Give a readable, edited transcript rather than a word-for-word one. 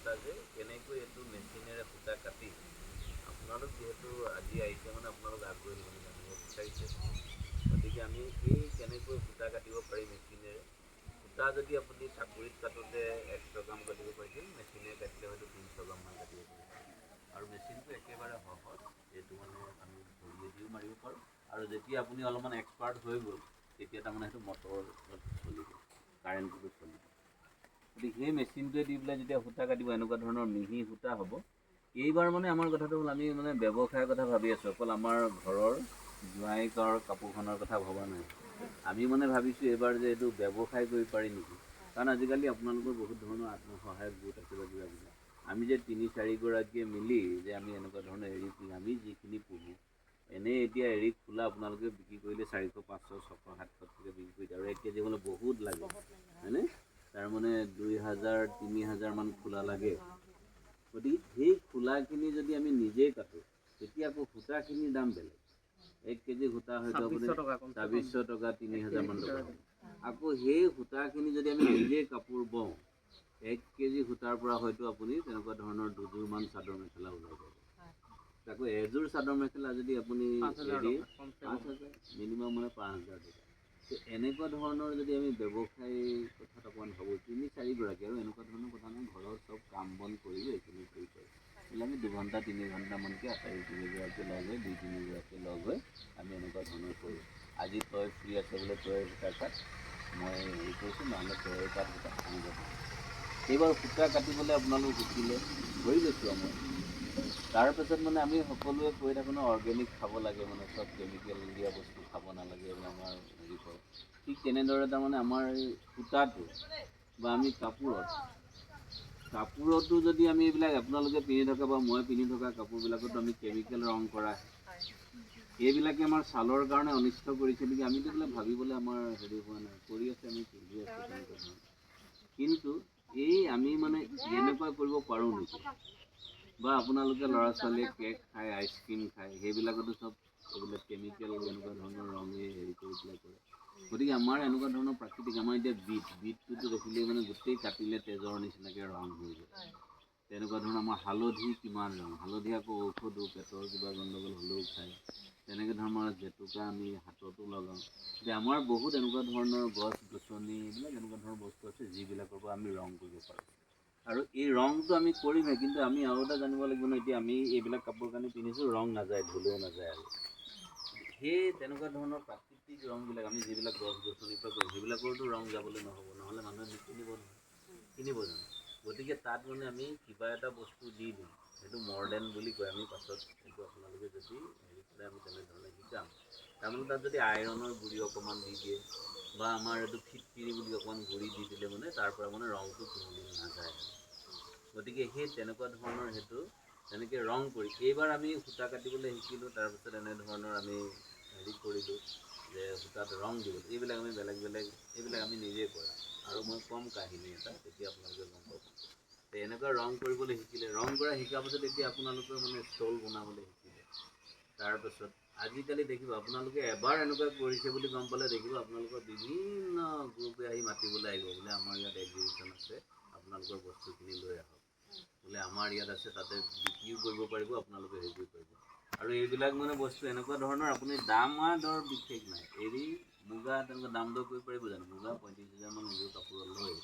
এটা যে কেনেকৈ এইটো মেচিনেৰে সূতা কাটি আপোনালোক যিহেতু আজি আহিছে মানে আপোনালোক আগ্ৰহী মানে জানিব বিচাৰিছে, গতিকে আমি এই কেনেকৈ সূতা কাটিব পাৰি মেচিনেৰে। সূতা যদি আপুনি চাকৰিত কাটোতে 100 গ্ৰাম কাটিব পাৰিছিল, মেচিনেৰে কাটিলে হয়তো 300 গ্ৰামমান কাটিব পাৰিছিল। আৰু মেচিনটো একেবাৰে সহজ, এইটো মানে আমি ভৰিয়ে দিও মাৰিব পাৰোঁ। আৰু যেতিয়া আপুনি অলপমান এক্সপাৰ্ট হৈ গ'ল তেতিয়া তাৰমানে সেইটো মটৰত চলিব, কাৰেণ্টটো চলিব। গতিকে সেই মেচিনটোৱে দি পেলাই যেতিয়া সূতা কাটিব এনেকুৱা ধৰণৰ মিহি সূতা হ'ব। এইবাৰ মানে আমাৰ কথাটো হ'ল আমি মানে ব্যৱসায়ৰ কথা ভাবি আছোঁ, অকল আমাৰ ঘৰৰ জোঁৱাইকৰ কাপোৰখনৰ কথা ভবা নাই। আমি মানে ভাবিছোঁ এইবাৰ যে এইটো ব্যৱসায় কৰিব পাৰি নেকি। কাৰণ আজিকালি আপোনালোকৰ বহুত ধৰণৰ আত্মসহায়ক গোট আছে বা কিবা কিবি। আমি যে 3-4 গৰাকীয়ে মিলি যে আমি এনেকুৱা ধৰণৰ এৰী পুহি, আমি যিখিনি পুহোঁ এনেই এতিয়া এৰী খোলা আপোনালোকে বিক্ৰী কৰিলে 400, 500, 600, 700 টকা বিক্ৰী কৰি দিয়ে। আৰু 1 কেজি হ'লে বহুত লাগে হয়নে? তাৰমানে 2000, 3000 মান খোলা লাগে। গতিকে সেই খোলাখিনি যদি আমি নিজেই কাটোঁ তেতিয়া আকৌ সূতাখিনিৰ দাম বেলেগ। 1 কেজি সূতা হয়তো আপুনি 2600 টকা, 3000 মান টকা হ'ব। আকৌ সেই সূতাখিনি যদি আমি নিজেই কাপোৰ বওঁ, 1 কেজি সূতাৰ পৰা হয়তো আপুনি তেনেকুৱা ধৰণৰ 2যোৰমান চাদৰ মেখেলা ওলাই যাব। আকৌ এযোৰ চাদৰ মেখেলা যদি আপুনি এৰী 5000, মিনিমাম মানে 5000 টকা। এনেকুৱা ধৰণৰ যদি আমি ব্যৱসায়ৰ কথাত অকণমান ভাবোঁ, 3-4 গৰাকী, আৰু এনেকুৱা ধৰণৰ কথা নহয় ঘৰৰ চব কাম বন কৰিও এইখিনি কৰি পাৰোঁ বোলে আমি 2 ঘণ্টা 3 ঘণ্টামানকৈ 2-3 গৰাকী লগ হৈ 2-3 গৰাকী লগ হৈ আমি এনেকুৱা ধৰণৰ কৰোঁ। আজি তই ফ্ৰী আছে বোলে তই সূতা কাট, মই হেৰি কৰিছোঁ, নহ'লে তই কাট সূতা এনেকুৱা ধৰণৰ। এইবাৰ সূতা কাটিবলৈ আপোনালোক শিকিলে, ধৰি লৈছোঁ মই। তাৰপাছত মানে আমি সকলোৱে কৈ থাকোঁ ন অৰ্গেনিক খাব লাগে, মানে চব কেমিকেল দিয়া বস্তু খাব নালাগে, এইবিলাক আমাৰ হেৰি কৰে। ঠিক তেনেদৰে তাৰমানে আমাৰ এই সূতাটো বা আমি কাপোৰতো যদি আমি এইবিলাক আপোনালোকে পিন্ধি থকা বা মই পিন্ধি থকা কাপোৰবিলাকতো আমি কেমিকেল ৰং কৰা, এইবিলাকে আমাৰ ছালৰ কাৰণে অনিষ্ট কৰিছে নেকি আমিতো এইবিলাক ভাবিবলৈ আমাৰ হেৰি হোৱা নাই, কৰি আছে আমি পিন্ধি আছোঁ তেনেকুৱা ধৰণৰ। কিন্তু এই আমি মানে এনেকুৱা কৰিব পাৰোঁ নেকি? বা আপোনালোকে ল'ৰা ছোৱালীয়ে কেক খায়, আইচক্ৰীম খায়, সেইবিলাকতো চব এইবিলাক কেমিকেল এনেকুৱা ধৰণৰ ৰঙে হেৰি কৰি পেলাই কৰে। গতিকে আমাৰ এনেকুৱা ধৰণৰ প্ৰাকৃতিক, আমাৰ এতিয়া বিটটোতো দেখিলেই মানে গোটেই কাটিলে তেজৰ নিচিনাকৈ ৰং হৈ যায়। তেনেকুৱা ধৰণৰ আমাৰ হালধি কিমান ৰং, হালধি আকৌ ঔষধো, পেটৰ কিবা গণ্ডগোল হ'লেও খায়। তেনেকৈ ধৰণৰ জেতুকা আমি হাততো লগাওঁ। যে আমাৰ বহুত এনেকুৱা ধৰণৰ গছ গছনি এইবিলাক এনেকুৱা ধৰণৰ বস্তু আছে যিবিলাকৰ পৰা আমি ৰং কৰিব পাৰোঁ। আৰু এই ৰংটো আমি কৰিমেই, কিন্তু আমি আৰু এটা জানিব লাগিব ন, এতিয়া আমি এইবিলাক কাপোৰ কানি পিন্ধিছোঁ, ৰং নাযায়, ধুলেও নাযায়। আৰু সেই তেনেকুৱা ধৰণৰ প্ৰাকৃতিক ৰংবিলাক আমি যিবিলাক গছ গছনিৰ পৰা কৰোঁ সেইবিলাকৰতো ৰং যাবলৈ নহ'ব, নহ'লে মানুহে নিকিনিব নহয়, কিনিব জানো? গতিকে তাত মানে আমি কিবা এটা বস্তু দি দিওঁ, সেইটো মডাৰ্ণ বুলি কয়। আমি পাছত সেইটো আপোনালোকে যদি হেৰি কৰে আমি তেনেধৰণে শিকাম। তাৰমানে তাত যদি আইৰণৰ গুড়ি অকণমান দি দিয়ে বা আমাৰ এইটো ফিটকিৰি বুলি অকণমান গুড়ি দি দিলে মানে তাৰ পৰা মানে ৰংটো কোনোদিন নাযায়। গতিকে সেই তেনেকুৱা ধৰণৰ সেইটো তেনেকৈ ৰং কৰি এইবাৰ আমি সূতা কাটিবলৈ শিকিলোঁ। তাৰপিছত এনেধৰণৰ আমি হেৰি কৰিলোঁ যে সূতাত ৰং দিবলৈ, এইবিলাক আমি বেলেগ এইবিলাক আমি নিজেই কৰা। আৰু মই ক'ম কাহিনী এটা, তেতিয়া আপোনালোকে গম পাব। এনেকুৱা ৰং কৰিবলৈ শিকিলে, ৰং কৰা শিকাৰ পাছত এতিয়া আপোনালোকে মানে ষ্টল বনাবলৈ শিকিলে। তাৰপাছত আজিকালি দেখিব আপোনালোকে এবাৰ এনেকুৱা কৰিছে বুলি গম পালে দেখিব আপোনালোকৰ বিভিন্ন গ্ৰুপে আহি মাতিবলৈ আহিব, বোলে আমাৰ ইয়াত এক্সিবিশ্যন আছে, আপোনালোকৰ বস্তুখিনি লৈ আহক, বোলে আমাৰ ইয়াত আছে, তাতে বিক্ৰীও কৰিব পাৰিব, আপোনালোকে হেৰি কৰিব পাৰিব। আৰু এইবিলাক মানে বস্তু এনেকুৱা ধৰণৰ আপুনি দাম দৰ বিশেষ নাই। এৰী মুগা তেনেকুৱা দাম দৰ কৰিব পাৰিব জানো? মুগা 35,000 মান এযোৰ কাপোৰত লয়।